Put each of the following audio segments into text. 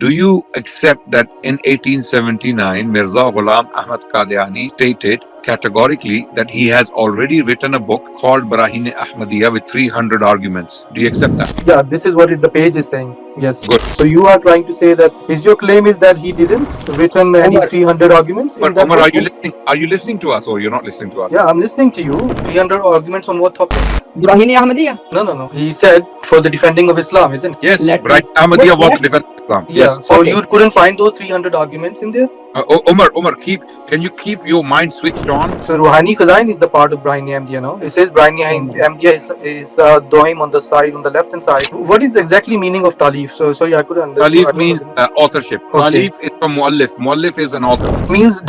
Do you accept that in 1879, Mirza Ghulam Ahmad Qadiani stated categorically that he has already written a book called Barahin Ahmadiyya with 300 arguments? Do you accept that? Yeah, this is what the page is saying. Yes. Good. So you are trying to say that your claim is that he didn't written any Umar, 300 arguments in But that Omar, book? are you listening? Are you listening to us or you're not listening to us? Yeah, I'm listening to you. 300 arguments on what topic? Brahini Ahmadiyya. No. He said for the defending of Islam, isn't it? Yes, Let me- Barahin Ahmadiyya was Let- the defense of Islam. Yeah. Yes. So Okay. you couldn't find those 300 arguments in there? Omar, can you keep your mind switched on? So Rouhani Khazain is the part of Brahini Ahmadiyya, no? It says Brahini Ahmadiyya is Doim on the side, on the left hand side. What is exactly meaning of Talif? So sorry, I couldn't understand. Talif means authorship. Okay. Talif is from Muallif. Muallif is an author.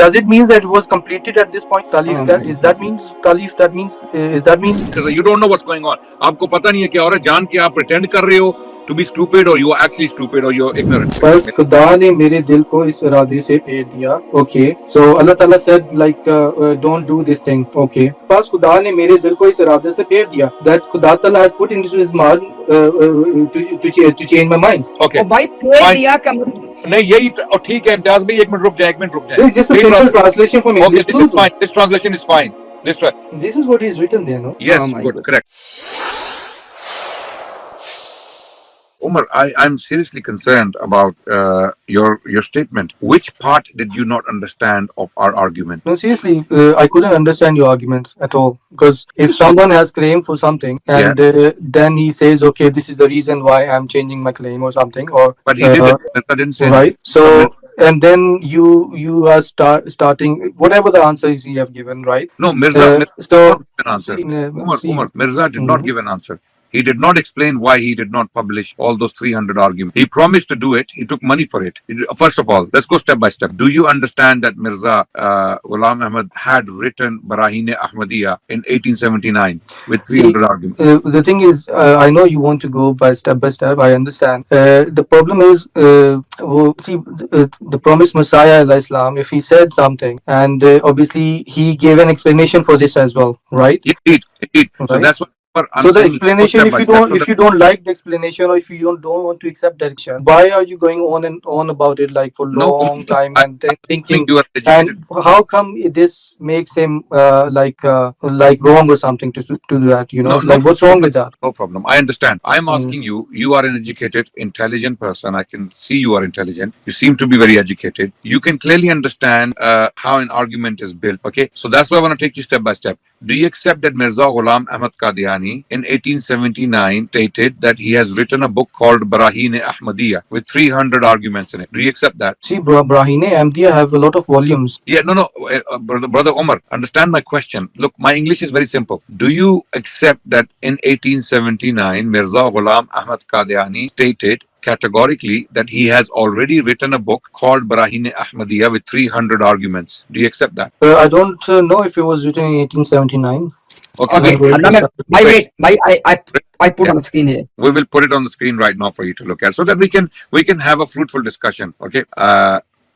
Does it mean that it was completed at this point? Talif, that means Talif, that means Because you don't know what's going on. आपको पता नहीं है क्या हो रहा है, जान के आप pretend कर रहे हो to be stupid or you are actually stupid or you're ignorant. बस खुदा ने मेरे दिल को इस इरादे से फेर दिया. Okay, so Allah Ta'ala said like don't do this thing. Okay, बस खुदा ने मेरे दिल को इस इरादे से फेर दिया. That खुदा Ta'ala has put into his mind to change my mind. Okay. ओ भाई फेर दिया का नहीं यही ठीक है इम्तियाज भाई एक मिनट रुक जाए. This is just a simple translation from Okay, English this to is fine. This translation is fine. This is what is written there, no? Yes, Oh my good, God. correct. Umar, I'm seriously concerned about your statement. Which part did you not understand of our argument? No, seriously, I couldn't understand your arguments at all. Because if someone has claim for something and then he says, okay, this is the reason why I'm changing my claim or something, or But he didn't. I didn't say right. anything. So and then you are starting whatever the answer is you have given, right? No, Mirza did so not give an answer. Umar, Mirza did not give an answer. He did not explain why he did not publish all those 300 arguments. He promised to do it. He took money for it. First of all, let's go step by step. Do you understand that Mirza Ghulam Ahmad had written Barahin Ahmadiyya in 1879 with 300 arguments? The thing is, I know you want to go by step. I understand. The problem is, the promised Messiah, Islam, if he said something, and obviously he gave an explanation for this as well, right? Indeed. Right? So that's what. So the explanation, if you don't like the explanation or if you don't want to accept direction, why are you going on and on about it like for long time and then thinking? And how come this makes him like wrong or something to do that? You know, like what's wrong with that? No problem. I understand. I'm asking you. You are an educated, intelligent person. I can see you are intelligent. You seem to be very educated. You can clearly understand how an argument is built. Okay, so that's why I want to take you step by step. Do you accept that Mirza Ghulam Ahmad Qadiani in 1879 stated that he has written a book called Barahin Ahmadiyya with 300 arguments in it? Do you accept that? See, Brahine Ahmadiyya have a lot of volumes. Yeah, no, brother Omar, understand my question. Look, my English is very simple. Do you accept that in 1879 Mirza Ghulam Ahmad Qadiani stated categorically that he has already written a book called Barahin Ahmadiyya with 300 arguments? Do you accept that? I don't know if it was written in 1879. Okay, I put on the screen here. We will put it on the screen right now for you to look at, so that we can have a fruitful discussion. Okay,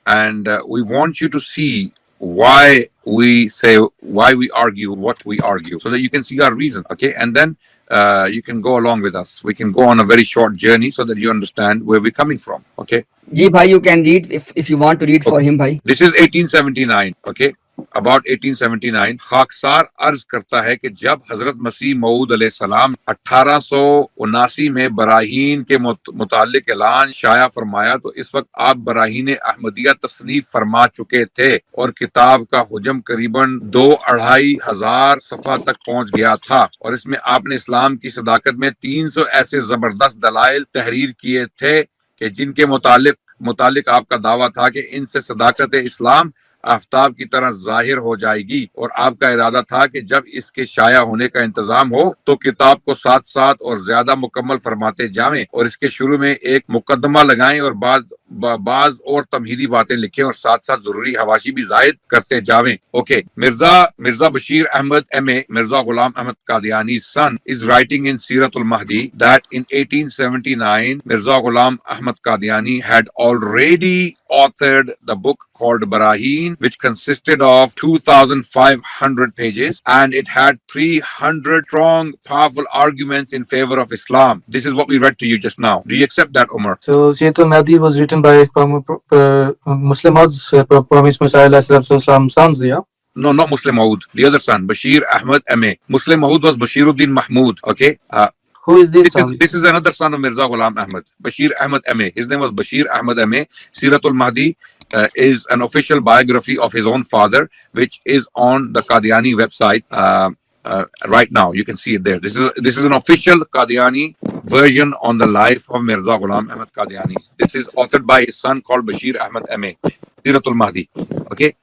and we want you to see why we argue what we argue, so that you can see our reason. Okay, and then you can go along with us. We can go on a very short journey so that you understand where we're coming from. Okay. Ji bhai, you can read if you want to read for him, bhai. This is 1879. Okay. About 1879, खाकसार अर्ज करता है कि जब हजरत मसीह मऊद अलैहिस्सलाम 1879 में बराहीन के मुतालिक ऐलान शाया फरमाया तो इस वक्त आप बराहीन अहमदिया तसनीफ फरमा चुके थे और किताब का हुजम करीबन 2-2.5 हजार सफ़ा तक पहुंच गया था और इसमें आपने इस्लाम की सदाकत में 300 ऐसे जबरदस्त दलाइल तहरीर किए थे कि जिनके मुतालिक आपका दावा था कि इनसे सदाकत इस्लाम आफ्ताब की तरह जाहिर हो जाएगी और आपका इरादा था कि जब इसके शाया होने का इंतजाम हो तो किताब को साथ साथ और ज्यादा मुकम्मल फरमाते जावें और इसके शुरू में एक मुकदमा लगाएं और बाज और तमहीदी बातें लिखें और साथ साथ जरूरी हवाशी भी जायद करते जावें. Okay, Mirza Bashir Ahmad M.A. Mirza Ghulam Ahmad Qadiani's son is writing in Siratul Mahdi that in 1879 Mirza Ghulam Ahmad Qadiani had already authored the book called Barahin, which consisted of 2,500 pages and it had 300 strong, powerful arguments in favor of Islam. This is what we read to you just now. Do you accept that, Umar? So Siratul Mahdi was written by Muslim Maud's Promised Messiah Asalam sons, yeah? No, not Muslim Maud. The other son, Bashir Ahmad M.A. Muslim Maud was Bashiruddin Mahmud. Okay. Who is this son? This is another son of Mirza Ghulam Ahmad. Bashir Ahmad M.A. His name was Bashir Ahmad M.A. Siratul Mahdi is an official biography of his own father, which is on the Qadiani website right now. You can see it there. This is an official Qadiani version on the life of Mirza Ghulam Ahmad Qadiani. This is authored by his son called Bashir Ahmad M.A. Siratul Mahdi. Okay.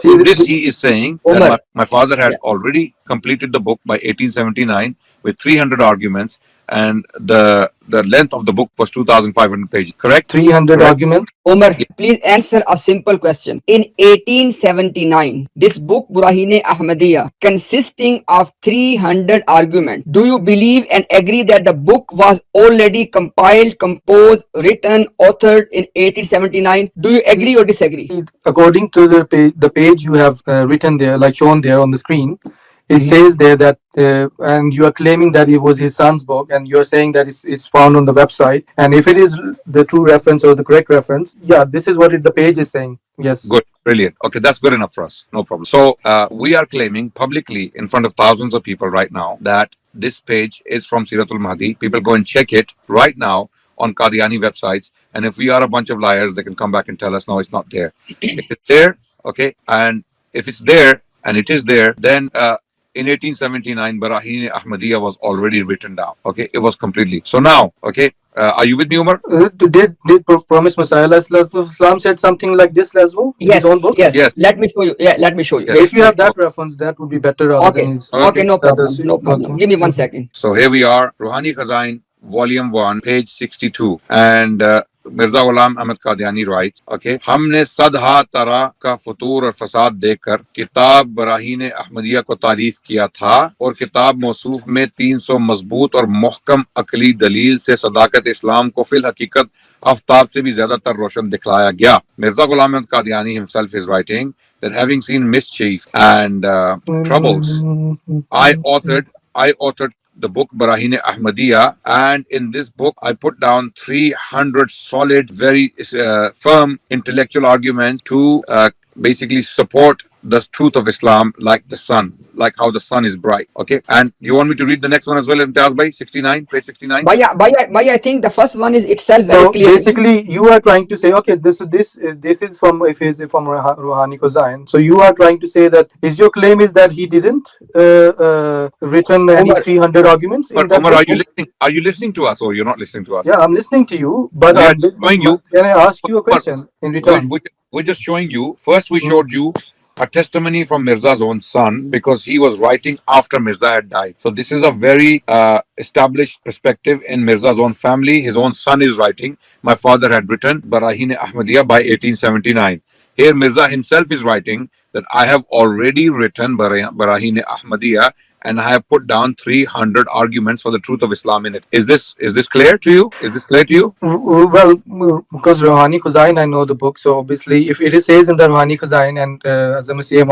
In this, he is saying that my father had already completed the book by 1879 with 300 arguments, and the length of the book was 2,500 pages. Correct? 300 arguments. Omar, please answer a simple question. In 1879, this book Burahine Ahmadiyya, consisting of 300 arguments, do you believe and agree that the book was already compiled, composed, written, authored in 1879? Do you agree or disagree? According to the page you have written there, like shown there on the screen, it says there that, and you are claiming that it was his son's book, and you are saying that it's found on the website. And if it is the true reference or the correct reference, yeah, this is what the page is saying. Yes. Good. Brilliant. Okay, that's good enough for us. No problem. So we are claiming publicly in front of thousands of people right now that this page is from Siratul Mahdi. People go and check it right now on Qadiani websites. And if we are a bunch of liars, they can come back and tell us, no, it's not there. It is there. Okay. And if it's there, and it is there, then in 1879, Barahine Ahmadiyya was already written down. Okay, it was completely. So now, okay, are you with me, Umar? Did Promised Messiah Islam said something like this as well? In Yes, his own book? yes. Let me show you. Yeah, let me show you. Yes. If you have that reference, that would be better. Okay, okay, no problem, no problem. Give me 1 second. So here we are, Ruhani Khazain, Volume 1, page 62. And Mirza Ghulam Ahmad Qadiani writes, okay, हमने सदहा तरह का फतूर और फसाद देखकर किताब बराहीन अहमदिया को तारीफ किया था और किताब मौसूफ में 300 मजबूत और मुहकम अकली दलील से सदाकत इस्लाम को फिल हकीकत आफ्ताब से भी ज्यादातर रोशन दिखलाया गया. Mirza Ghulam Ahmad Qadiani himself is writing that having seen mischief and troubles, I authored the book Barahine Ahmadiyya, and in this book I put down 300 solid, very firm intellectual arguments to basically support the truth of Islam, like the sun, like how the sun is bright. Okay, and you want me to read the next one as well, Imtiaz bhai, 69, page 69? Bhai, I think the first one is itself very So clear. basically, you are trying to say, okay, this is from Ruhani Khazain. So you are trying to say that your claim is that he didn't written any 300 arguments. But Umar, are you listening to us, or you're not listening to us? Yeah, I'm listening to you, but can I ask you a question in return? We're just showing you. First, we showed you a testimony from Mirza's own son, because he was writing after Mirza had died. So this is a very established perspective in Mirza's own family. His own son is writing. My father had written Barahine Ahmadiyya by 1879. Here Mirza himself is writing that I have already written Barahine Ahmadiyya, and I have put down 300 arguments for the truth of Islam in it. Is this clear to you? Is this clear to you? Well, because Ruhani Khazain, I know the book, so obviously if it says in the Ruhani Khazain, and as Messiah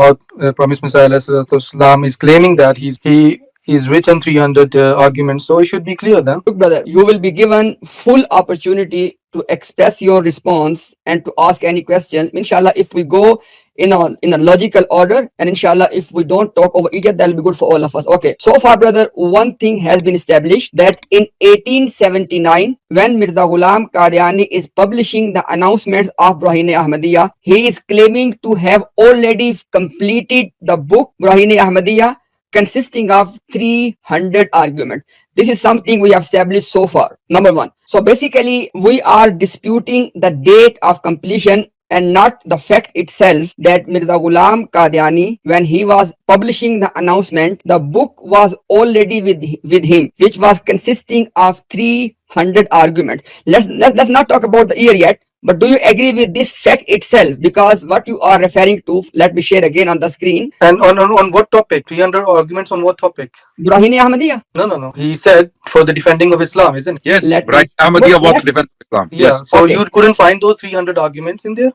Promised Messiah Islam is claiming that he's written 300 arguments, so it should be clear then. Look, brother, you will be given full opportunity to express your response and to ask any questions. Inshallah, if we go in a logical order, and inshallah, if we don't talk over each other, that will be good for all of us. Okay, so far, brother, one thing has been established, that in 1879, when Mirza Ghulam Qadiani is publishing the announcements of Barahine Ahmadiyya, he is claiming to have already completed the book Barahine Ahmadiyya, consisting of 300 arguments. This is something we have established so far, number one. So basically, we are disputing the date of completion and not the fact itself that Mirza Ghulam Qadiani, when he was publishing the announcement, the book was already with him, which was consisting of 300 arguments. Let's not talk about the year yet. But do you agree with this fact itself? Because what you are referring to, let me share again on the screen. And on what topic? 300 arguments on what topic? Barahine Ahmadiyya. No. He said for the defending of Islam, isn't it? Yes, Barahine Ahmadiyya was to defend Islam. Yeah. Yes. So Okay. you couldn't find those 300 arguments in there?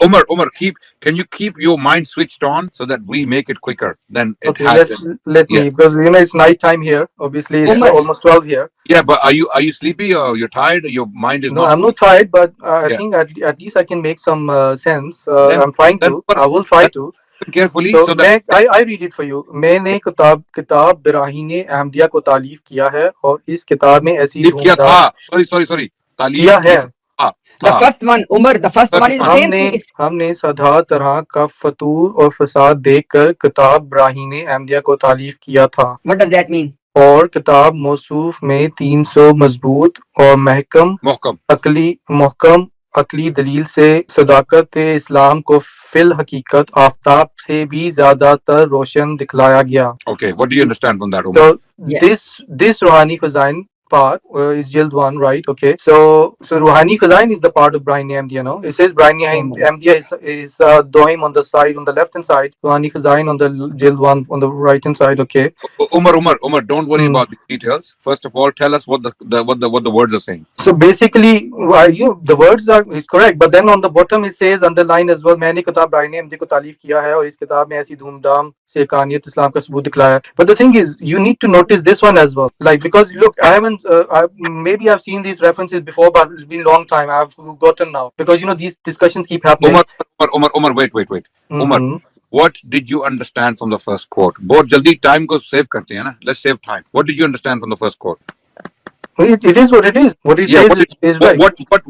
Umar, can you keep your mind switched on so that we make it quicker? Then it Okay, has. let Yeah. me, because it's night time here. Obviously, it's Umar, almost 12 here. Yeah, but are you sleepy or you're tired? Your mind is No, not I'm fully. not tired, but I Yeah. think at least I can make some sense. Then I'm trying then to. Umar, I will try then to. listen carefully तो so that I read it for you. मैंने किताब बराहीन अहमदिया को तालीफ किया है और इस किताब में ऐसी तालीफ किया था. धूमधाम Sorry. किया तालीफ है. की था. the first one, Umar, the first one First is the one. same हमने thing. हमने सदा तरह का फतूर और फसाद देखकर किताब बराहीन अहमदिया को तालीफ किया था. What does that mean? और किताब मौसूफ में 300 मजबूत और महकम अकली दलील से सदाकत इस्लाम को फिल हकीकत आफताब से भी ज्यादातर रोशन दिखलाया गया. Okay, what do you understand from that, Umar? So Yeah. this Ruhani Khazain part is Jild 1, right? Okay. So Ruhani Khazain is the part of Brahini Ahmadiyya, no? It says Brahini Ahmadiyya is Doim on the side, on the left hand side. Ruhani Khazain on the Jild 1 on the right hand side. Okay. Umar, don't worry about the details. First of all, tell us what the words are saying. So basically, the words are is correct, but then on the bottom it says underline as well. मैंने किताब Bryan Ahmadi को तालीफ किया है और इस किताब में ऐसी धूमधाम से कानियत इस्लाम का सबूत दिखलाया है. But the thing is, you need to notice this one as well. Like, because look, I haven't, maybe I've seen these references before, but it's been a long time. I've forgotten now because these discussions keep happening. Umar, wait. Mhm. Umar, what did you understand from the first quote? बहुत जल्दी time को save करते हैं ना. Let's save time. What did you understand from the first quote? It is what it is. What he says is right.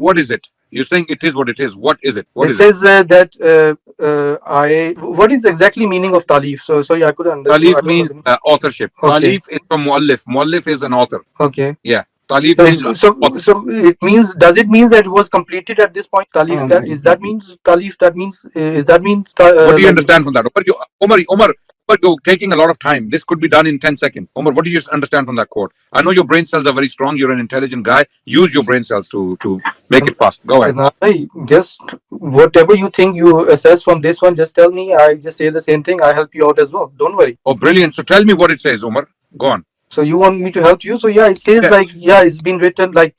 What is it? You're saying it is what it is. What is it? It says that what is the exactly meaning of talif? So sorry, I couldn't understand. Talif means authorship. Okay. Talif is from muallif. Muallif is an author. Okay. Yeah. Talif means author. So it means, does it mean that it was completed at this point? Talif, Oh that means talif, that means What do you understand from that? Umar, you're taking a lot of time. This could be done in 10 seconds. Umar, what do you understand from that quote? I know your brain cells are very strong. You're an intelligent guy. Use your brain cells to make it fast. Go ahead. Just whatever you think you assess from this one, just tell me. I just say the same thing. I help you out as well. Don't worry. Oh, brilliant. So tell me what it says, Umar. Go on. So you want me to help you? So yeah, it says it's been written like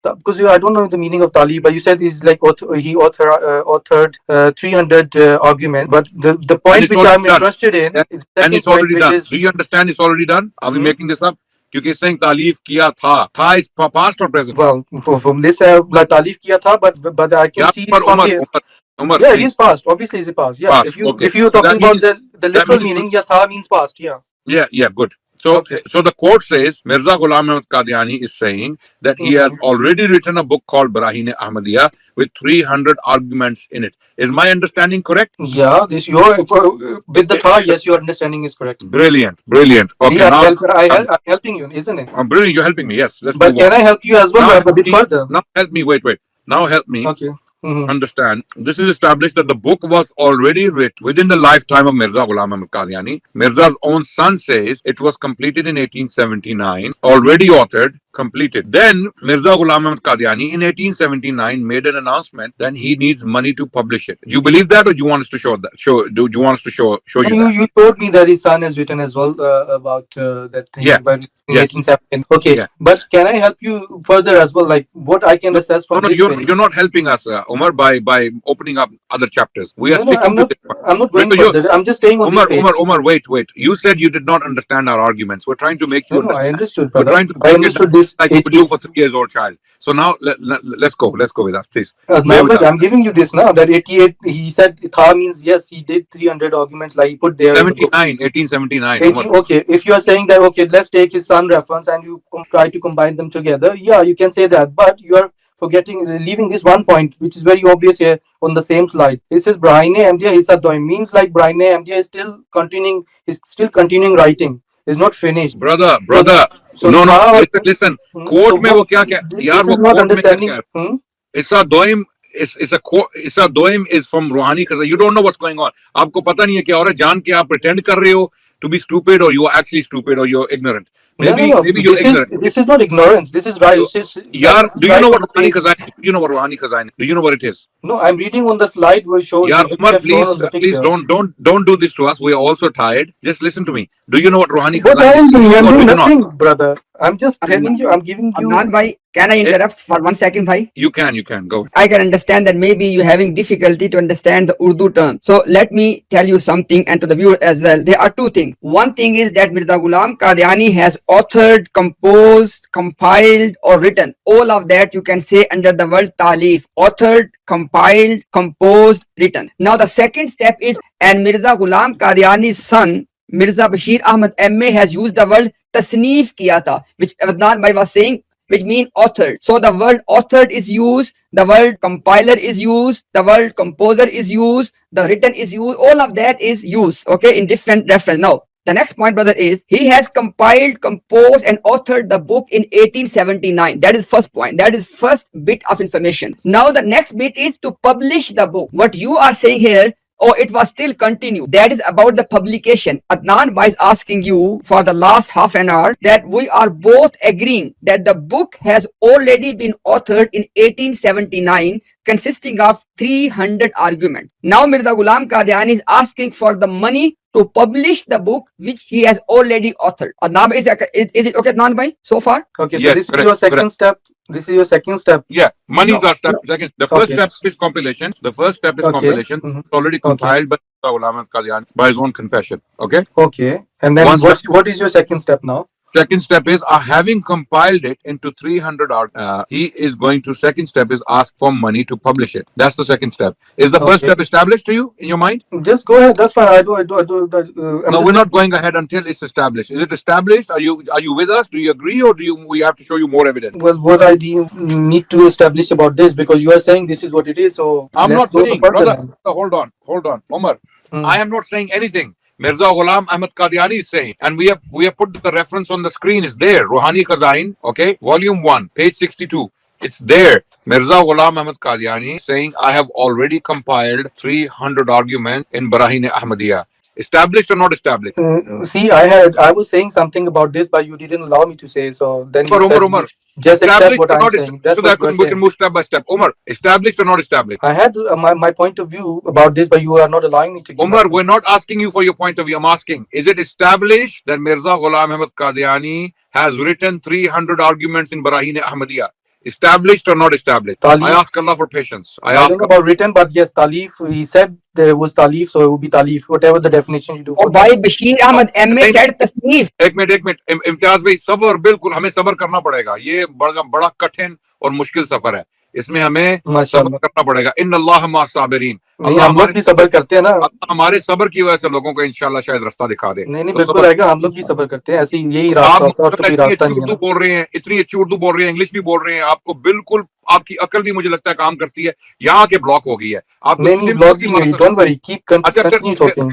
because I don't know the meaning of talib, but you said it's like he authored 300 arguments. But the point which I'm interested in, and it's already done. Do you understand? It's already done. Are we making this up? Because saying तालीफ किया था. Tha is past or present? Well, from this like तालीफ किया था, but I can see it from here. Umar, yeah, it is past. Obviously, it's past. Yeah, past. if you're talking about the literal meaning, tha means past. Yeah. Yeah, good. So the quote says, Mirza Ghulam Ahmad Qadiani is saying that he has already written a book called Barahin Ahmadiyya with 300 arguments in it. Is my understanding correct? Yeah, with the tha, yes, your understanding is correct. Brilliant. Okay, now I'm helping you, isn't it? I'm brilliant. You're helping me. Yes. But can I help you as well a bit further? Now help me. Wait. Now help me. Okay. Understand, this is established that the book was already written within the lifetime of Mirza Ghulam Ahmad Qadiani. Mirza's own son says it was completed in 1879, already authored, completed. Then Mirza Ghulam Ahmad Qadiani in 1879 made an announcement that he needs money to publish it. Do you believe that, or do you want us to show that? Do you want us to show you that? You told me that his son has written as well about that thing. Yeah. About 1879. Okay. Yeah. But can I help you further as well? Like what I can assess from this page? You're not helping us, Umar, by opening up other chapters. We are I'm not going further. I'm just staying on this page. Umar, wait. You said you did not understand our arguments. We're trying to make you understand. I understood, brother. We're trying to I understood this like you do for 3 years old child. So now let's go with that, please. I'm giving you this now. That 88, he said tha means yes, he did 300 arguments like he put there. 1879. Okay, if you are saying that, okay, let's take his son reference and you try to combine them together. Yeah, you can say that, but you are leaving this one point, which is very obvious here on the same slide. It says Brahine Ahmadiyya Hissa Doim, means like Brahine Ahmadiyya is still continuing writing. It's not finished. Brother. So no, listen. Quote mein wo kya yaar wo quote mein kya Issa Doim Issa Doim is from Ruhani Khazain. You don't know what's going on. Aapko pata nahi hai kya ho raha hai. Jaan ke aap pretend kar rahe ho to be stupid, or you are actually stupid, or you're ignorant. Maybe you're ignorant. This is not ignorance. This is right. Do you know what Ruhani Khazain is? Do you know what Ruhani Khazain is? Do you know what it is? No, I'm reading on the slide where it shows. Umar, please don't do this to us. We are also tired. Just listen to me. Do you know what Ruhani Khazain is? I'm doing nothing, brother. I'm just telling you. I'm giving you. Adnan bhai, Can I interrupt for 1 second, bhai? You can go. I can understand that maybe you're having difficulty to understand the Urdu term. So let me tell you something, and to the viewer as well. There are two things. One thing is that Mirza Ghulam Qadiani has authored, composed, compiled, or written. All of that you can say under the word talif. Authored, compiled, composed, written. Now the second step is, and Mirza Ghulam Qadiani's son, Mirza Bashir Ahmad MA, has used the word tasneef kiya tha, which Adnan bhai was saying, which mean authored. So the word authored is used, the word compiler is used, the word composer is used, the written is used, all of that is used, okay, in different reference. Now, the next point, brother, is he has compiled, composed, and authored the book in 1879. That is first point. That is first bit of information. Now, the next bit is to publish the book. What you are saying here, oh, it was still continue. That is about the publication. Adnan Bhai is asking you for the last half an hour that we are both agreeing that the book has already been authored in 1879, consisting of 300 arguments. Now Mirza Ghulam Qadiani is asking for the money to publish the book which he has already authored. Adnan, is it okay, Adnan Bhai, so far? Okay, so Yes, this correct, is your second correct. step. This is your second step. Yeah, monies No, are step no. second. The first Okay. step is compilation. The first step is Okay. compilation. Mhm. It's already Okay. compiled by Ghulam Qadiani by his own confession. Okay. Okay. And then One step. what is your second step now? Second step is having compiled it into 300 art. He is going to second step is ask for money to publish it. That's the second step. Is the first Okay. step established to you in your mind? Just go ahead. That's fine. I'm No, just we're not going ahead until it's established. Is it established? Are you with us? Do you agree, or we have to show you more evidence? well, what I need to establish about this, because you are saying this is what it is. So I'm let's not go saying, further. brother. Hold on, Omar. Hmm. I am not saying anything. Mirza Ghulam Ahmad Qadiani is saying, and we have put the reference on the screen. It's there. Ruhani Khazain, okay, volume 1, page 62. It's there. Mirza Ghulam Ahmad Qadiani saying, I have already compiled 300 arguments in Barahin Ahmadiyya. Established or not established? See, I was saying something about this, but you didn't allow me to say. So then you said Omar. just accept Established what or I'm not saying. established? That's So what that you are we can saying. move step by step. Omar, established or not established? I had my point of view about this, but you are not allowing me to give. Omar, we're not asking you for your point of view. I'm asking, is it established that Mirza Ghulam Ahmad Qadiani has written 300 arguments in Barahin Ahmadiyya? Established or not established? Talif. I ask Allah for patience. I don't know about written, but yes, talif. He said there was talif, so it would be talif. Whatever the definition you do. Oh, bhai, Bashir Ahmad MA said tasneef. एक minute Imtiaz भाई सबर बिल्कुल हमें सबर करना पड़ेगा ये बड़ा कठिन और मुश्किल सफर है इसमें हमें सबर करना पड़ेगा इन अल्लाह मा साबिरीन नहीं हम लोग भी सबर करते हैं ना हमारे सबर की वजह से लोगों को इंशाल्लाह शायद रास्ता दिखा दे नहीं बिल्कुल आएगा हम लोग भी सबर करते हैं ऐसे यही रास्ता होता है और तो कोई रास्ता नहीं है बोल रहे हैं इतनी अच्छी उर्दू बोल रहे हैं इंग्लिश भी बोल रहे हैं आपको बिल्कुल आपकी अकल भी मुझे लगता है काम करती है यहाँ के ब्लॉक हो गई है आप नहीं ब्लॉक की नहीं डोंट वरी कीप अच्छा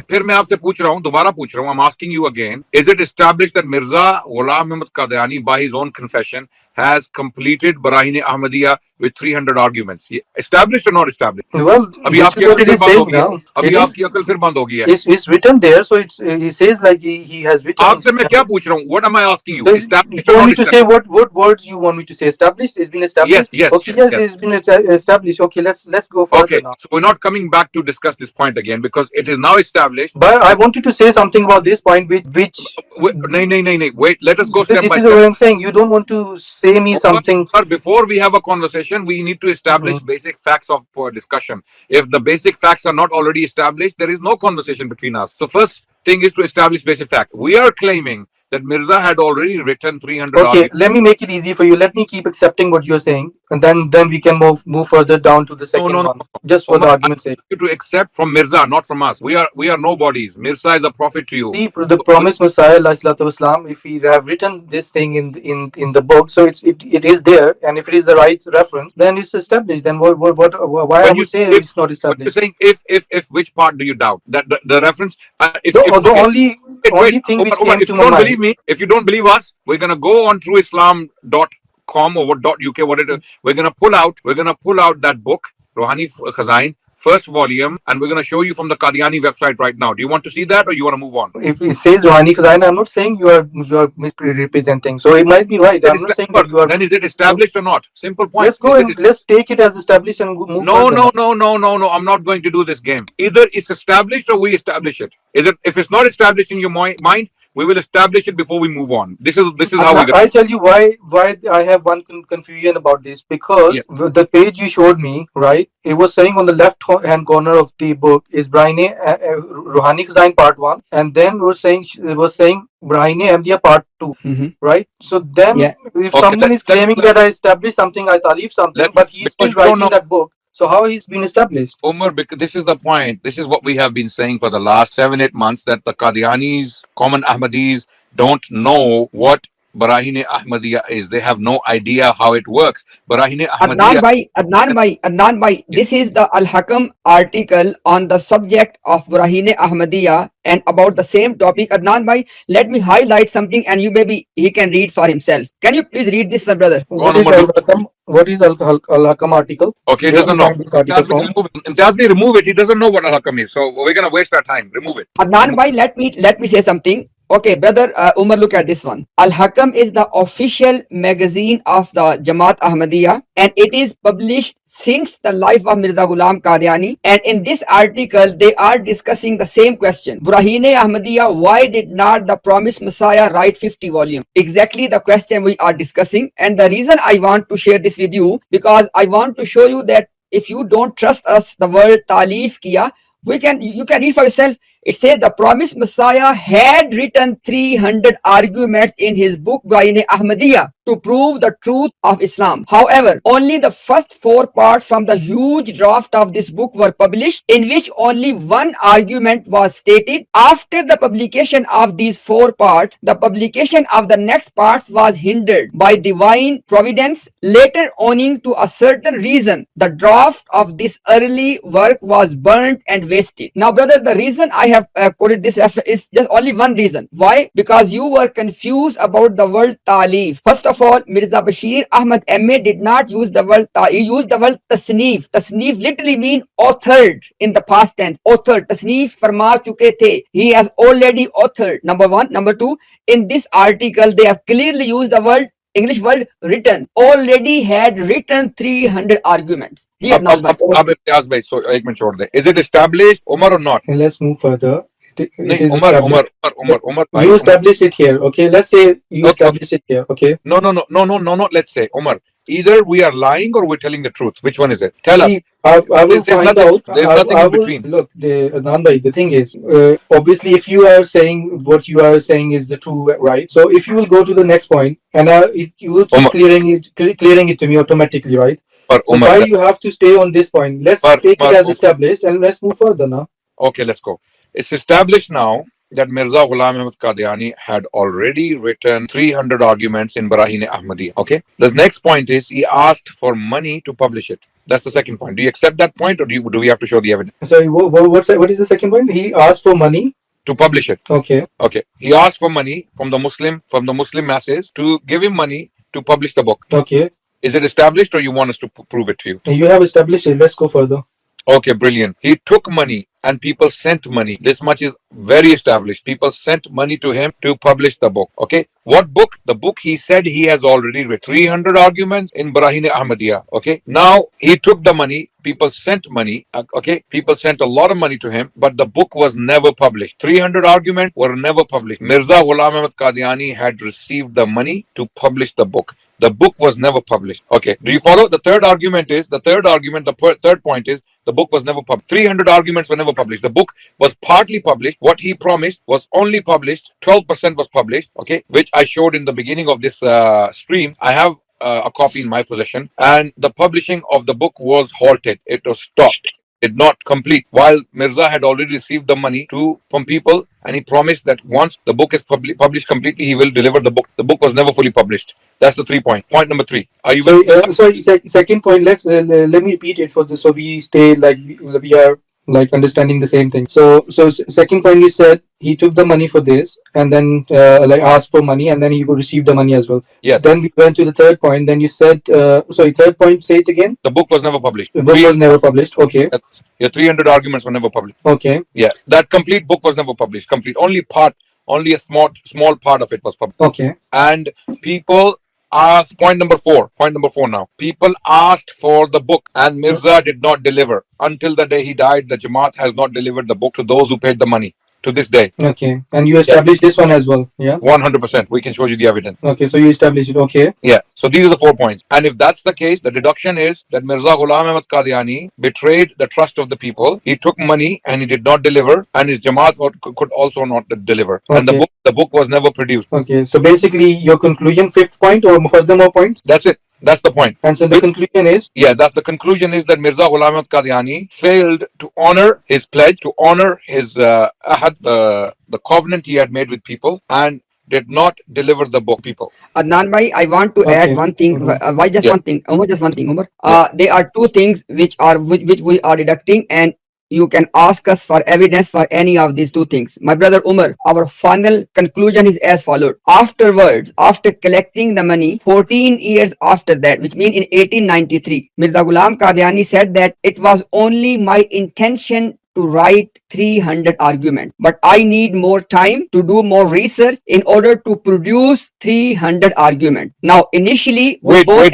फिर मैं आपसे पूछ रहा हूँ दोबारा पूछ रहा हूँ I'm asking you again is it established that Mirza Ghulam Ahmad Qadiani by his own confession has completed Barahin Ahmadiyya with 300 arguments established or not established well अभी आपकी अकल फिर बंद होगी अभी आपकी अकल फिर बंद होगी है it's written there so he says like he has written आपसे मैं क्या पूछ रहा हूँ what am I asking you established you want me to say what words you want me to say established it's been established yes okay yes it's been established okay let's go further okay now. So we're not coming back to discuss this point again because it is now established but I want you to say something about this point which no wait let us go step by step this is what I'm saying you don't want to say me something but before we have a conversation we need to establish basic facts of discussion if the basic facts are not already established there is no conversation between us so first thing is to establish basic fact we are claiming that Mirza had already written 300 okay arguments. Let me make it easy for you let me keep accepting what you're saying and then we can move further down to the second one just for the argument's sake you to accept from Mirza not from us we are nobodies Mirza is a prophet to you the promised Messiah Islam if he have written this thing in the book so it is there and if it is the right reference then it's established then why I would say it's not established you're saying if which part do you doubt that the reference the only thing which came to my mind if you don't believe us we're going to go on trueislam.com or .uk what it is we're going to pull out that book Ruhani Khazain first volume and we're going to show you from the Qadiani website right now do you want to see that or you want to move on if it says Ruhani Khazain I'm not saying you are misrepresenting so it might be right I'm not saying that you are then is it established or not simple point let's go and let's take it as established and move no I'm not going to do this game either it's established or we establish it is it if it's not established in your mind We will establish it before we move on. This is how we I tell you why I have one confusion about this, because the page you showed me, right, it was saying on the left hand corner of the book is Brahine Ruhani Khazain part 1, and then it was saying Brahine Ahmadiyya part 2, right? So then if someone is claiming that I established something, I tarif something, but he's still writing that book, so how he's been established? Umar, because this is the point. This is what we have been saying for the last 7-8 months, that the Qadianis, common Ahmadis, don't know what Barahine Ahmadiyya is. They have no idea how it works. Barahine Ahmadiyya. Adnan bhai, this is the Al-Hakam article on the subject of Barahine Ahmadiyya and about the same topic. Adnan bhai, let me highlight something and he can read for himself. Can you please read this, my brother? What is Al-Hakam article? Okay, he doesn't know. Imtiaz, remove it. He doesn't know what Al-Hakam is. So we're going to waste our time. Remove it. Adnan bhai, let me say something. Okay, brother Umar, look at this one. Al-Hakam is the official magazine of the Jamaat Ahmadiyya, and it is published since the life of Mirza Ghulam Qadiani. And in this article, they are discussing the same question. Barahine Ahmadiyya, why did not the promised Messiah write 50 volumes? Exactly the question we are discussing. And the reason I want to share this with you, because I want to show you that if you don't trust us, the word Talif Kiya, you can read for yourself. It says the promised Messiah had written 300 arguments in his book Barahine Ahmadiyya to prove the truth of Islam. However, only the first 4 parts from the huge draft of this book were published, in which only one argument was stated. After the publication of these 4 parts, the publication of the next parts was hindered by divine providence. Later, owing to a certain reason, the draft of this early work was burnt and wasted. Now, brother, the reason I have quoted this is just only one reason. Why? Because you were confused about the word Talif. First of all, Mirza Bashir Ahmad MA did not use the word Talif. He used the word Tasneef. Tasneef literally means authored in the past tense. Authored. Tasneef farma chuke the. He has already authored. Number 1. Number 2, in this article, they have clearly used the word English word written. Already had written 300 arguments. So, is it established, Umar, or not? Let's move further. Umar. You establish it here, okay? Let's say you establish it here, okay? No. Let's say, Umar, either we are lying or we're telling the truth. Which one is it? Tell us. I will find out. There's nothing in between. Look, the thing is, obviously, if you are saying what you are saying is the true, right? So if you will go to the next point, and you will keep clearing it to me automatically, right? So why you have to stay on this point? Let's take it as established, and let's move further now. Okay, let's go. It's established now that Mirza Ghulam Ahmad Qadiani had already written 300 arguments in Barahine Ahmadiyya. Okay. The next point is he asked for money to publish it. That's the second point. Do you accept that point, or do we have to show the evidence? Sorry, what is the second point? He asked for money to publish it. Okay. He asked for money from the Muslim masses to give him money to publish the book. Okay. Is it established, or you want us to prove it to you? You have established it. Let's go further. Okay, brilliant. He took money and people sent money. This much is very established. People sent money to him to publish the book. Okay. What book? The book he said he has already written. 300 arguments in Barahine Ahmadiyya. Okay. Now he took the money. People sent money. Okay. People sent a lot of money to him, but the book was never published. 300 arguments were never published. Mirza Ghulam Ahmad Qadiani had received the money to publish the book. The book was never published. Okay. Do you follow? The third point is the book was never published. 300 arguments were never published. The book was partly published. What he promised was only published. 12% was published. Okay. Which I showed in the beginning of this stream. I have a copy in my possession, and the publishing of the book was halted. It was stopped. Did not complete, while Mirza had already received the money from people, and he promised that once the book is published completely, he will deliver the book. The book was never fully published. That's the 3 point. Point number 3. Are you? Second point. Let me repeat it so we stay we are understanding the same thing. So second point, you said he took the money for this and then asked for money, and then he would receive the money as well. Yes. Then we went to the third point. Then you said, third point, say it again. The book was never published. The book was never published. Okay. Your 300 arguments were never published. Okay. Yeah. That complete book was never published. Only a small part of it was published. Okay. And people asked, point number 4 now. People asked for the book and Mirza did not deliver. Until the day he died, the Jamaat has not delivered the book to those who paid the money to this day. Okay. And you established this one as well. Yeah. 100%. We can show you the evidence. Okay. So you established it. Okay. Yeah. So these are the 4 points. And if that's the case, the deduction is that Mirza Ghulam Ahmad Qadiani betrayed the trust of the people. He took money and he did not deliver, and his Jamaat could also not deliver. Okay. And the book was never produced. Okay. So basically, your conclusion, fifth point, or further more points? That's it. That's the point. And so the conclusion is? Yeah, that's the conclusion is that Mirza Ghulam Ahmad Qadiani failed to honor his pledge, to honor his ahad, the covenant he had made with people, and did not deliver the book people. Adnan bhai, I want to add one thing. Why just one thing? Umar, just one thing, Umar. There are two things which we are deducting, and you can ask us for evidence for any of these two things. My brother Umar, our final conclusion is as follows. Afterwards, after collecting the money, 14 years after that, which means in 1893, Mirza Ghulam Qadiani said that it was only my intention to write 300 arguments, but I need more time to do more research in order to produce 300 arguments. Now, initially, Wait. While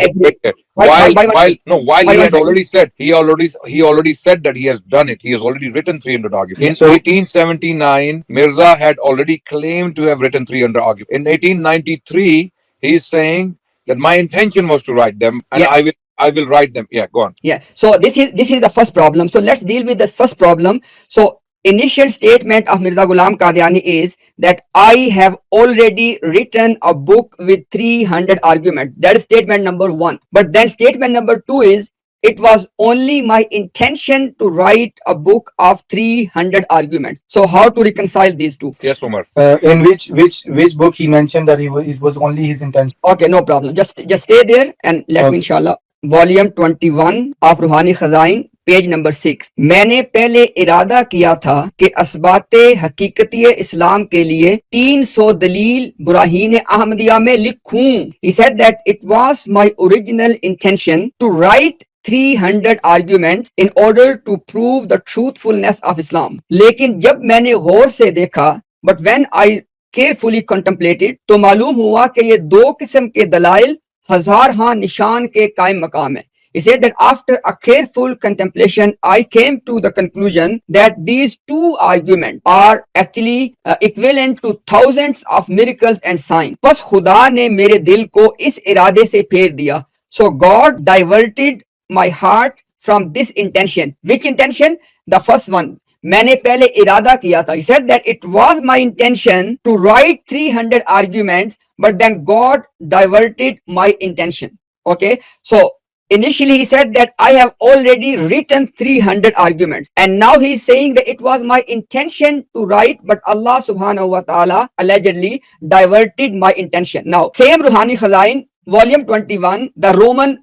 he had already said he already said that he has done it. He has already written 300 arguments. In 1879, Mirza had already claimed to have written 300 arguments. In 1893, he is saying that my intention was to write them, and I will write them. Yeah, go on. Yeah. So this is the first problem. So let's deal with the first problem. So initial statement of Mirza Ghulam Qadiani is that I have already written a book with 300 arguments. That is statement number one. But then statement number two is it was only my intention to write a book of 300 arguments. So how to reconcile these two? Yes, Umar. In which book he mentioned that it was only his intention? Okay, no problem. Just stay there and let me inshallah. Volume 21 of रूहानी Khazain, page number 6. मैंने पहले इरादा किया था कि असबाते हकीकती इस्लाम के लिए 300 दलील बुराहीन अहमदिया में लिखूं. He said that it was my original intention to write 300 arguments in order to prove the truthfulness of Islam. लेकिन जब मैंने गौर से देखा, but when I carefully contemplated, तो मालूम हुआ कि ये दो किस्म के दलाइल हजार हाँ निशान के कायम मकाम है. He said that after a careful contemplation, I came to the conclusion that these two arguments are actually equivalent to thousands of miracles and signs. बस खुदा ने मेरे दिल को इस इरादे से फेर दिया. So God diverted my heart from this intention. Which intention? The first one. मैंने पहले इरादा किया था. He said that it was my intention to write 300 arguments, but then God diverted my intention. Okay, so initially he said that I have already written 300 arguments, and now he is saying that it was my intention to write, but Allah subhanahu wa ta'ala allegedly diverted my intention. Now, same Ruhani Khazain, volume 21, the Roman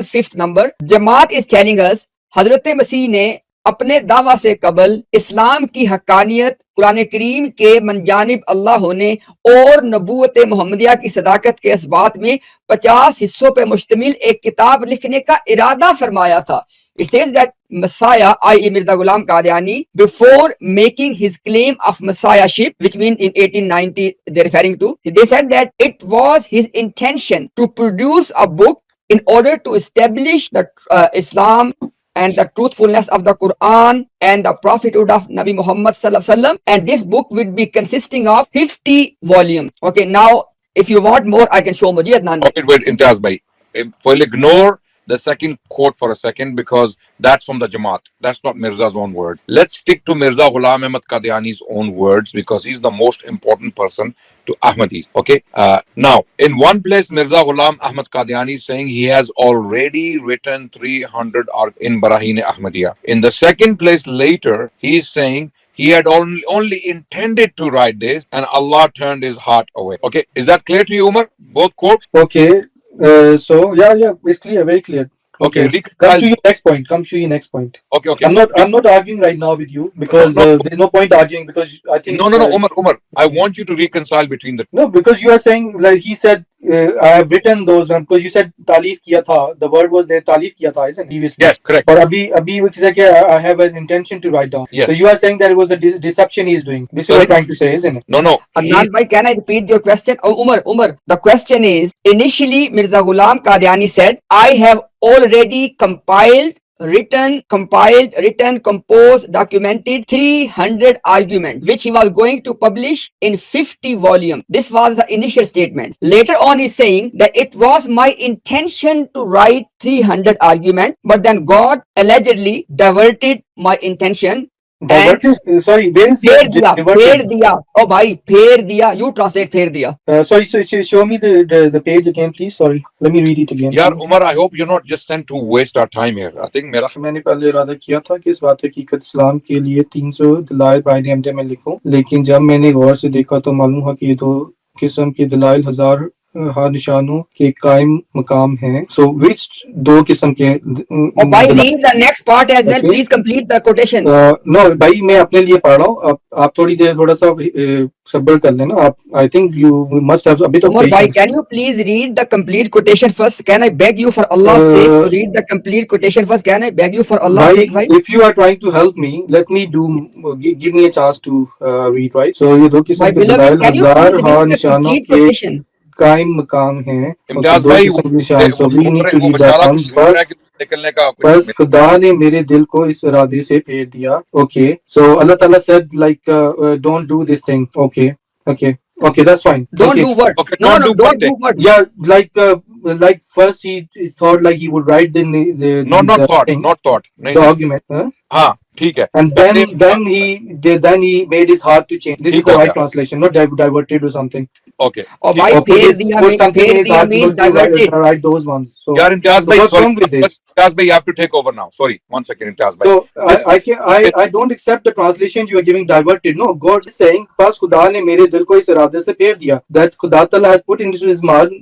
5th number, Jamaat is telling us Hazrat Masih ne अपने दावा से कबल इस्लाम की हकानियत, कुरान करीम के मनजानिब अल्लाह होने और नबूवत मोहम्मदिया की सदाकत के इसबात में 50 हिस्सों पर मुश्तमिल एक किताब लिखने का इरादा फरमाया था. It says that Messiah, i.e. Mirza Ghulam Qadiani, before making his claim of messiahship, which means in 1890 they're referring to, they said that it was his intention to produce a book in order to establish the Islam and the truthfulness of the Quran and the prophethood of Nabi Muhammad sallallahu alaihi wasallam, and this book will be consisting of 50 volumes. Okay, now if you want more, I can show Mujib Adnan. Wait, Imtiaz bhai. We'll ignore the second quote for a second because that's from the Jamaat. That's not Mirza's own word. Let's stick to Mirza Ghulam Ahmad Qadiani's own words because he's the most important person to Ahmadis. Okay. Now, in one place, Mirza Ghulam Ahmad Qadiani is saying he has already written 300 in Barahin Ahmadiyya. In the second place later, he is saying he had only intended to write this and Allah turned his heart away. Okay. Is that clear to you, Umar? Both quotes? Okay. So yeah, it's clear, very clear. Okay. Come to your next point. Okay. I'm not arguing right now with you because there's no point arguing because I think No, Umar. I want you to reconcile between the two. No, because you are saying like he said I have written those because you said तालीफ किया था. The word was there तालीफ किया था, isn't it? Previously. Yes, correct. But अभी which is like I have an intention to write down. Yes. So you are saying that it was a deception he is doing. This is what you're trying to say, isn't it? No. Adnan bhai, can I repeat your question? Oh, Umar, the question is, initially Mirza Ghulam Qadiani said, I have already compiled written, compiled, composed, documented 300 arguments, which he was going to publish in 50 volumes. This was the initial statement. Later on, he's saying that it was my intention to write 300 arguments, but then God allegedly diverted my intention. Diverted? Sorry, where is फेर it दिया, diverted? फेर दिया. Oh भाई, फेर दिया. You translate फेर दिया. Sorry, so show me the page again, please. Sorry, let me read it again. यार Umar, I hope you're not just sent to waste our time here. I think मेरा मैंने पहले इरादा किया था कि इस बात हकीकत इस्लाम के लिए 300 दलाइल बाइने हमदे में लिखूं, लेकिन जब मैंने गौर से देखा तो मालूम हुआ कि ये दो किस्म के दलाइल हजार निशानों के कायम मकाम हैं. So which दो किस्म के Oh, भाई read the next part as well. Okay. Please complete the quotation. No, भाई मैं अपने लिए पढ़ रहा हूँ. आप थोड़ी देर थोड़ा सा सब्र कर लेना. आप I think you must have a bit of Umar bhai, patience. can you please read the complete quotation first? Can I beg you for Allah's sake to read the complete quotation first? Can I beg you for Allah's sake, bhai? If you are trying to help me, let me give me a chance to read, right? So ये दो किस्म My के beloved, दलाइल can you हजार please हाँ read the निशानों complete के quotation? कायम मकाम हैं. इम्तियाज दो भाई किस्म के निशान. So we need to वो read that बेचारा one. कुछ ढूंढ रहा है कि निकलने का कुछ बस खुदा ने मेरे दिल को इस इरादे से फेर दिया. Okay, so Allah Ta'ala said like don't do this thing. Okay, that's fine. Don't Okay. do what? Okay, No, don't no, do don't what do thing? what? Yeah, like first he thought like he would write the Not these, thought, thing, not thought. नहीं, the नहीं. argument. हाँ, ठीक है. And then he made his heart to change. This is ठीक the हो right गया. translation, not diverted or something. Okay. Oh, ठीक bhai, है. Or put something in फेर his दिया heart mean to diverted. write those ones. So यार इम्तियाज भाई, what's sorry, wrong with this? Imtiaz भाई, you have to take over now. Sorry, 1 second, Imtiaz भाई. So I don't accept the translation you are giving diverted. No, God is saying, "Pas खुदा ने मेरे दिल को इस इरादे से फेर दिया." That खुदा ताला has put into his mind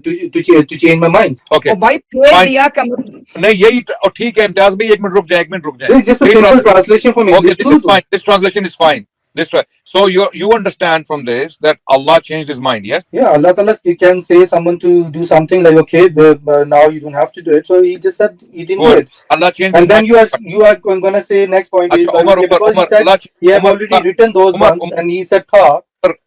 to change my mind. Okay. Oh, bhai, फेर Fine. दिया का नहीं यही ठीक है इम्तियाज भाई, 1 मिनट रुक जाए. This is just a simple translation from English Okay, this to is Urdu. fine. This translation is fine. So you understand from this that Allah changed his mind, yes? Yeah, Allah Ta'ala can say someone to do something like, okay, now you don't have to do it. So he just said he didn't do Good. it. Allah changed And his then mind. you are going to say next point is अच्छा, Umar, because he said Allah, he have Umar, already written those Umar, ones, and he said tha.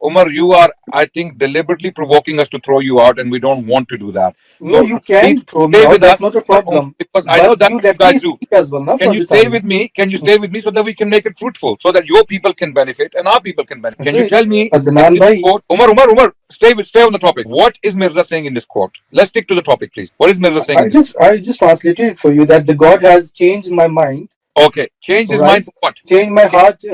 Umar, you are, I think, deliberately provoking us to throw you out, and we don't want to do that. No, you can please throw me stay out. with That's us, not a problem. because I But know that's you what you let me guys do. speak as well, not Can for you the stay time. with me? Can you stay with me so that we can make it fruitful, so that your people can benefit and our people can benefit? Can you tell me? Adnan bhai, Quote, Umar, stay on the topic. What is Mirza saying in this quote? Let's stick to the topic, please. What is Mirza saying? I just translated it for you that the God has changed my mind. Okay, changed his Right. mind for what? Change my heart.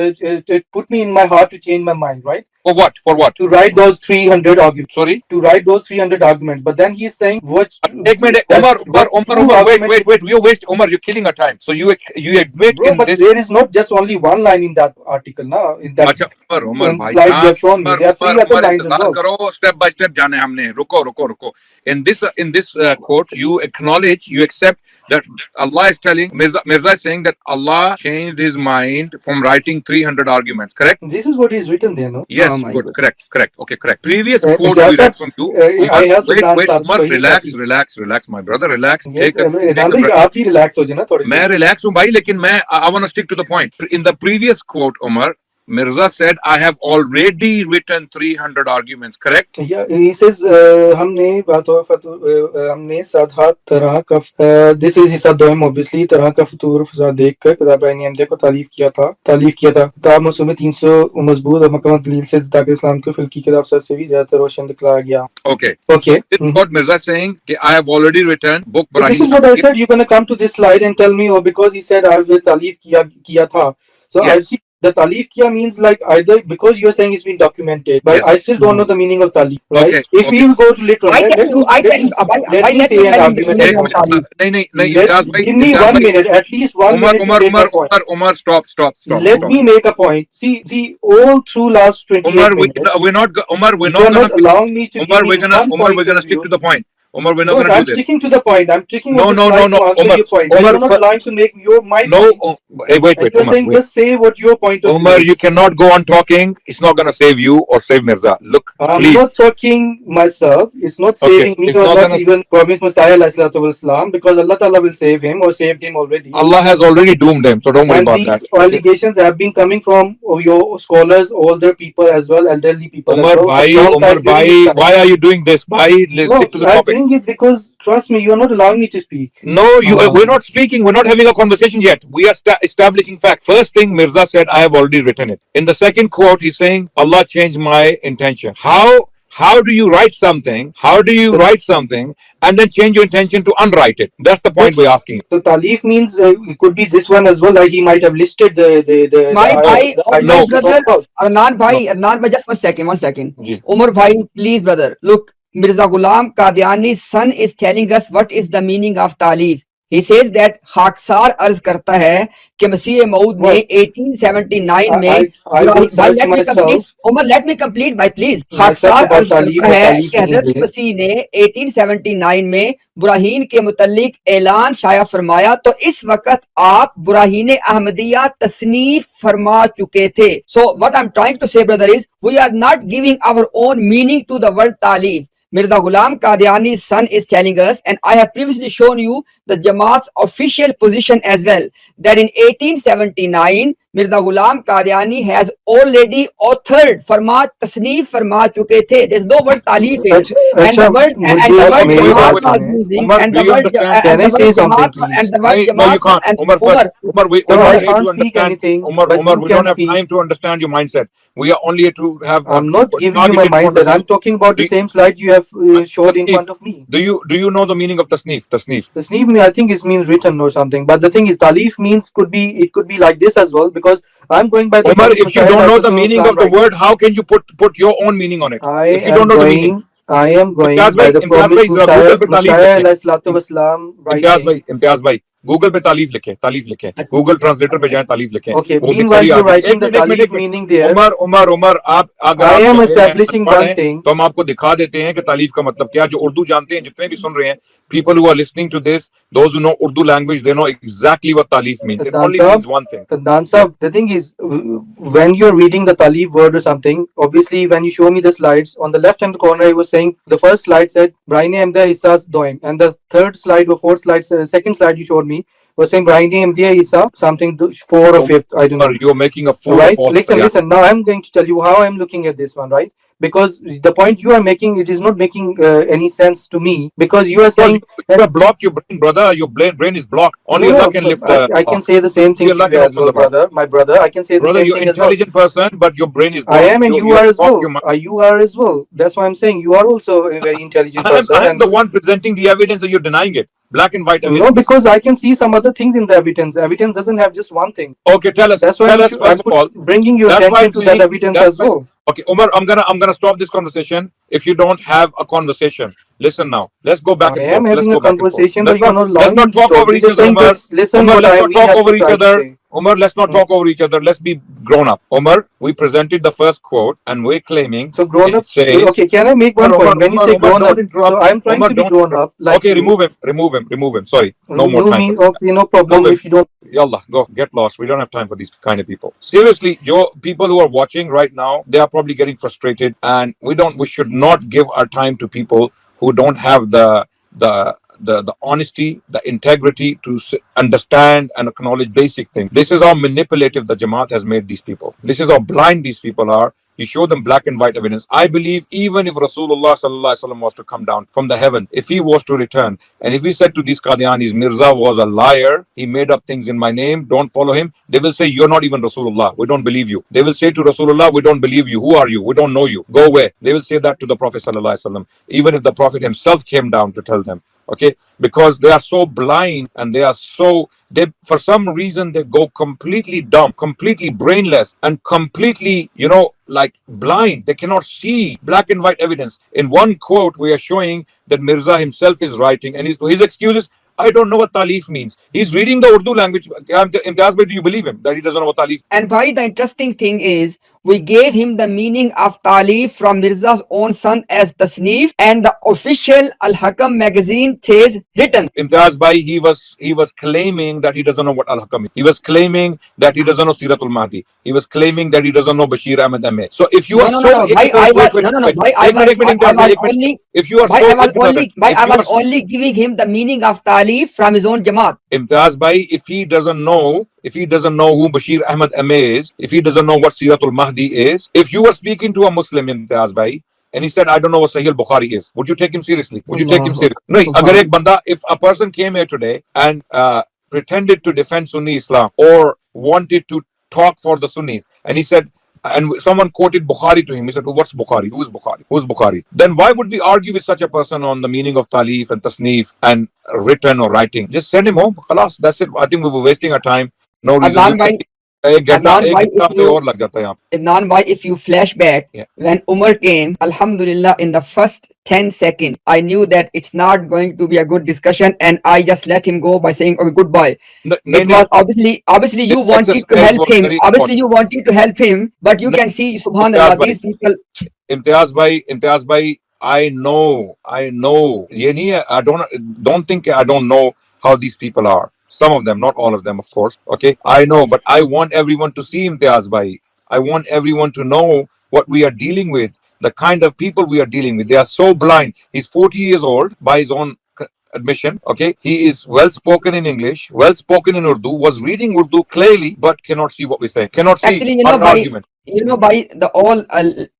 Put me in my heart to change my mind. Right. For what? For what? To write those 300 arguments. Sorry? To write those 300 arguments. But then he's saying, what? Take me, Umar, wait. Umar, you're killing our time. So you admit Bro, in but this. there is not just only one line in that article now. In that अच्छा, Umar भाई, slide you have shown me. There are three other lines as well. करो, step by step जाने हमने. रुको. In this quote, you acknowledge, you accept that Allah is telling, Mirza is saying that Allah changed his mind from writing 300 arguments, correct? This is what he's written there, no? Yes, Oh my good, God. correct. Okay, correct. Previous quote Imtiaz we read sir, from you. I helped Adnan Wait, sir, Umar, so he's relax, my brother, relax. Yes, Take a Adnan bhai, आप भी relax हो जाना थोड़ी मैं relax हूं भाई, लेकिन मैं I want to stick to the point. In the previous quote, Umar, Mirza said, I have already written 300 arguments, correct? Yeah, he says हमने साधा तरह का this is हिस्सा दोम obviously तरह का फतूर फसाद देखकर किताब हमदे को तारीफ किया था किताब मौसूम में 300 मजबूत और मकमल दलील से ताकि इस्लाम को फिल की किताब से भी ज्यादा रोशन दिखलाया गया. Okay. Okay. This is what Mirza is saying, कि I have already written book So this is what I said. You're going to come to this slide and tell me, or because he said I have तारीफ किया था. So Yes. I see the talif kiya means like either because you're saying it's been documented, but Yes. I still don't know the meaning of talif, right? Okay, If okay. we will go to literal, I let can me say an argument. tell you the नहीं, Let, Imtiaz give me Imtiaz 1 भाई, minute, at least 1 minute to make my point. Umar, stop. Let me make a point. See, all through last 28 Umar, minutes, we're not you're not allowing me to give Umar, me we're gonna, one Umar, point we're gonna of stick view. to the point. Umar, we're not No, gonna I'm do this. sticking to the point. I'm sticking No, on the no, slide no, to answer Umar, your point. Umar, But you're not allowing to make my No, point. hey, wait, And you're Umar, saying wait. just say what your point of Umar, view is. you cannot go on talking. It's not gonna save you or save Mirza. Look, I'm please. not talking myself. It's not saving me It's or not not gonna- even Prophet Messiah Islam, because Allah Ta'ala will save him or saved him already. Allah has already doomed them, so don't worry And about these that. allegations have been coming from your scholars, older people as well, elderly people Umar, as well. bhai, Long Umar, time, during his bhai, time. why are you doing this? Bhai, let's No, stick to the I'm topic. saying it because, trust me, you're not allowing me to speak. No, we're not speaking. We're not having a conversation yet. We are establishing fact. First thing Mirza said, I have already written it. In the second quote, he's saying, Allah changed my intention. How do you write something? How do you write something and then change your intention to unwrite it? That's the point we're asking. So talif means it could be this one as well. Like he might have listed My bhai, No. brother, Adnan bhai, just 1 second. Ji. Umar bhai, please, brother. Look, Mirza Ghulam Qadiani's son is telling us what is the meaning of talif. He says that Haksar अर्ज करता है कि मसीह मऊद ने 1879 में let me complete by please. Haksar अर्ज करता है कि हजरत मसीह ने 1879 में बुराहीन के मुतल्लिक ऐलान शाया फरमाया, तो इस वक्त आप बुराहीन अहमदिया तसनीफ फरमा चुके थे. So what I'm trying to say, brother, is we are not giving our own meaning to the word talif. Mirza Ghulam Qadiani's son is telling us, and I have previously shown you the Jamaat's official position as well, that in 1879 Mirza Ghulam Qadiani has already authored फरमा तसनीफ फरमा चुके थे. There's no word तालीफ and the word Jamaat was using, and the word No, you can't. Umar, we don't here to understand. Umar, we don't have time to understand your mindset. We are only here to have. I'm not giving you my mindset. I'm talking about the same slide you have showed in front of me. Do you know the meaning of tasneef? Tasneef, I think it means written or something. But the thing is, talif means could be like this as well, because I'm going by the. Umar, if you don't know the meaning of the word, how can you put your own meaning on it? If you don't know the meaning. I am going by the promise Imtiaz bhai, Google पे तालीफ लिखे, Google translator पे जाए तालीफ लिखे. Okay, meanwhile you're writing the talif meaning there. Umar, आप अगर I am establishing one thing. तो हम आपको दिखा देते हैं कि तालीफ का मतलब क्या. जो उर्दू जानते हैं, जितने भी सुन रहे हैं, people who are listening to this, those who know Urdu language, they know exactly what talif means. It only means one thing. The thing is, when you're reading the talif word or something, obviously when you show me the slides, on the left hand corner it was saying, the first slide said Brahine Amda Isas Doim, and the third slide or fourth slide, second slide you showed me was saying Brahine Amda Isa something 4 or 5th, I don't know. You're making a fool right? of Listen, now I'm going to tell you how I'm looking at this one, right? Because the point you are making, it is not making any sense to me, because you are saying you are blocked your brain, brother. Your brain is blocked. Only Allah can lift. I can say the same thing to you as well, brother. My brother, I can say the same you're thing as well. You're intelligent person, but your brain is blocked. I am, and you are as well. You are as well. That's why I'm saying you are also a very intelligent person. I'm the one presenting the evidence, and you're denying it. Black and white evidence. No, because I can see some other things in the evidence. Evidence doesn't have just one thing. Okay, tell us. That's why first of all, bringing your attention to that evidence as well. Okay, Umar, I'm gonna stop this conversation if you don't have a conversation. Listen now. Let's go back and forth. I am having a conversation, but let's not talk over each other, Umar. Listen, Umar, let's not talk over each other. Umar, let's not talk over each other. Let's be grown up. Umar, we presented the first quote and we're claiming. So grown up. Okay, can I make one point? When you say grown up, so I'm trying to be grown up. Okay, remove him. Sorry, no more time. Okay, no problem. If you don't. Yallah, go get lost. We don't have time for these kind of people. Seriously, people who are watching right now, they are probably getting frustrated, and we should not give our time to people who don't have the honesty, the integrity to understand and acknowledge basic things. This is how manipulative the Jamaat has made these people. This is how blind these people are. You show them black and white evidence. I believe even if Rasulullah sallallahu alaihi wasallam was to come down from the heaven, if he was to return, and if he said to these Qadianis, Mirza was a liar, he made up things in my name, don't follow him, they will say, you're not even Rasulullah, we don't believe you. They will say to Rasulullah, we don't believe you, who are you, we don't know you, go away. They will say that to the Prophet sallallahu alaihi wasallam, even if the Prophet himself came down to tell them. Okay, because they are so blind, and they for some reason they go completely dumb, completely brainless, and completely like blind. They cannot see black and white evidence. In one quote we are showing that Mirza himself is writing, and his excuse is, I don't know what talif means. He's reading the Urdu language. Imtiaz, do you believe him that he doesn't know what talif? And bhai, the interesting thing is, we gave him the meaning of talif from Mirza's own son as tasneef, and the official Hakam magazine says written. Imtiaz bhai, he was claiming that he doesn't know what Hakam is. He was claiming that he doesn't know Siratul Mahdi. He was claiming that he doesn't know Bashir Ahmed Ahmed. So if you are I was only giving him the meaning of talif from his own Jamaat. Imtiaz bhai, if he doesn't know who Bashir Ahmed Ahmed is, if he doesn't know what Siratul Mahdi is, if you are speaking to a Muslim, Imtiaz bhai, and he said, I don't know what Sahih al-Bukhari is. Would you take him seriously? Would you take him Allah. seriously? No, agar ek banda, if a person came here today and pretended to defend Sunni Islam or wanted to talk for the Sunnis, and he said, and someone quoted Bukhari to him, he said, what's Bukhari? Who is Bukhari? Who's Bukhari? Then why would we argue with such a person on the meaning of talif and tasnif and written or writing? Just send him home. Khalas, that's it. I think we were wasting our time. No reason. Adnan bhai, Adnan bhai, if you flash back, Yeah. when Umar came, Alhamdulillah, in the first 10 seconds, I knew that it's not going to be a good discussion, and I just let him go by saying, okay, goodbye. Because obviously you wanted to help him. Obviously you wanted to help him, but you can see, subhanallah, these people. Imtiaz bhai, I know. Ye nahi hai, I don't think I don't know how these people are. Some of them, not all of them, of course. Okay, I know, but I want everyone to see Imtiaz bhai. I want everyone to know what we are dealing with, the kind of people we are dealing with. They are so blind. He's 40 years old by his own admission. Okay, he is well spoken in English, well spoken in Urdu, was reading Urdu clearly, but cannot see what we say. Cannot see Actually, our argument. by the all,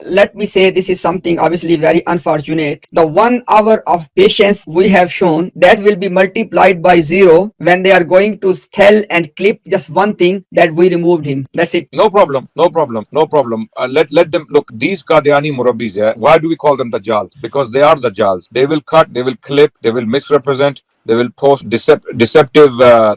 let me say, this is something obviously very unfortunate. The 1 hour of patience we have shown, that will be multiplied by 0 when they are going to tell and clip just one thing, that we removed him. That's it. No problem. Let them look. These Qadiani Murabbis, why do we call them Dajjals? Because they are Dajjals. They will cut, they will clip, they will misrepresent. They will post deceptive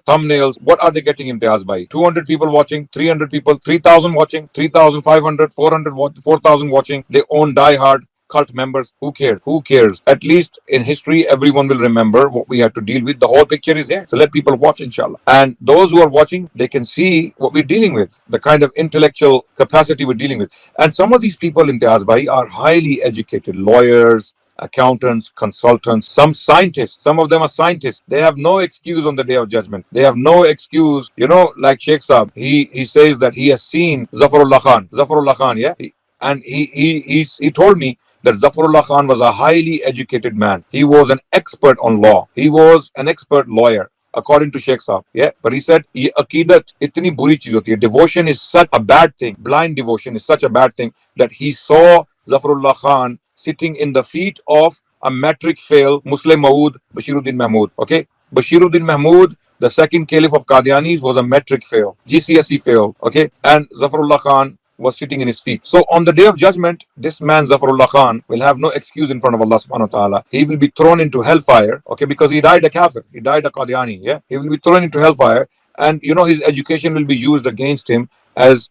thumbnails. What are they getting Imtiaz by? 200 people watching, 300 people, 3,000 watching, 3,500, 400, 4,000 watching. They own die-hard cult members. Who cares? Who cares? At least in history, everyone will remember what we had to deal with. The whole picture is here. So let people watch, inshallah. And those who are watching, they can see what we're dealing with, the kind of intellectual capacity we're dealing with. And some of these people, Imtiaz bhai, are highly educated lawyers, accountants, consultants, some scientists. Some of them are scientists. They have no excuse on the day of judgment. They have no excuse. You know, like Sheikh Saab, he says that he has seen Zafarullah Khan, yeah? He told me that Zafarullah Khan was a highly educated man. He was an expert on law. He was an expert lawyer, according to Sheikh Saab. Yeah, but he said, ye aqidat itni buri cheez hoti hai. Devotion is such a bad thing. Blind devotion is such a bad thing that he saw Zafarullah Khan sitting in the feet of a metric fail Muslim Maud Bashiruddin Mahmud. Okay, Bashiruddin Mahmud, the second caliph of Qadianis, was a metric fail, GCSE fail. Okay, and Zafarullah Khan was sitting in his feet. So on the day of judgment, this man Zafarullah Khan will have no excuse in front of Allah subhanahu wa ta'ala. He will be thrown into hellfire, okay, because he died a kafir, he died a Qadiani. Yeah, he will be thrown into hellfire, and you know, his education will be used against him as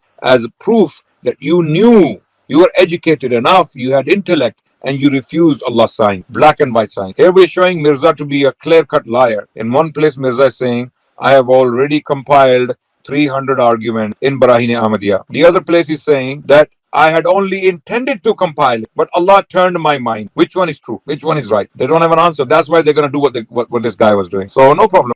proof that you knew, you were educated enough, you had intellect, and you refused Allah's sign, black and white sign. Here we're showing Mirza to be a clear-cut liar. In one place, Mirza is saying, I have already compiled 300 arguments in Barahin Ahmadiyya. The other place is saying that I had only intended to compile it, but Allah turned my mind. Which one is true? Which one is right? They don't have an answer. That's why they're going to do what this guy was doing. So no problem.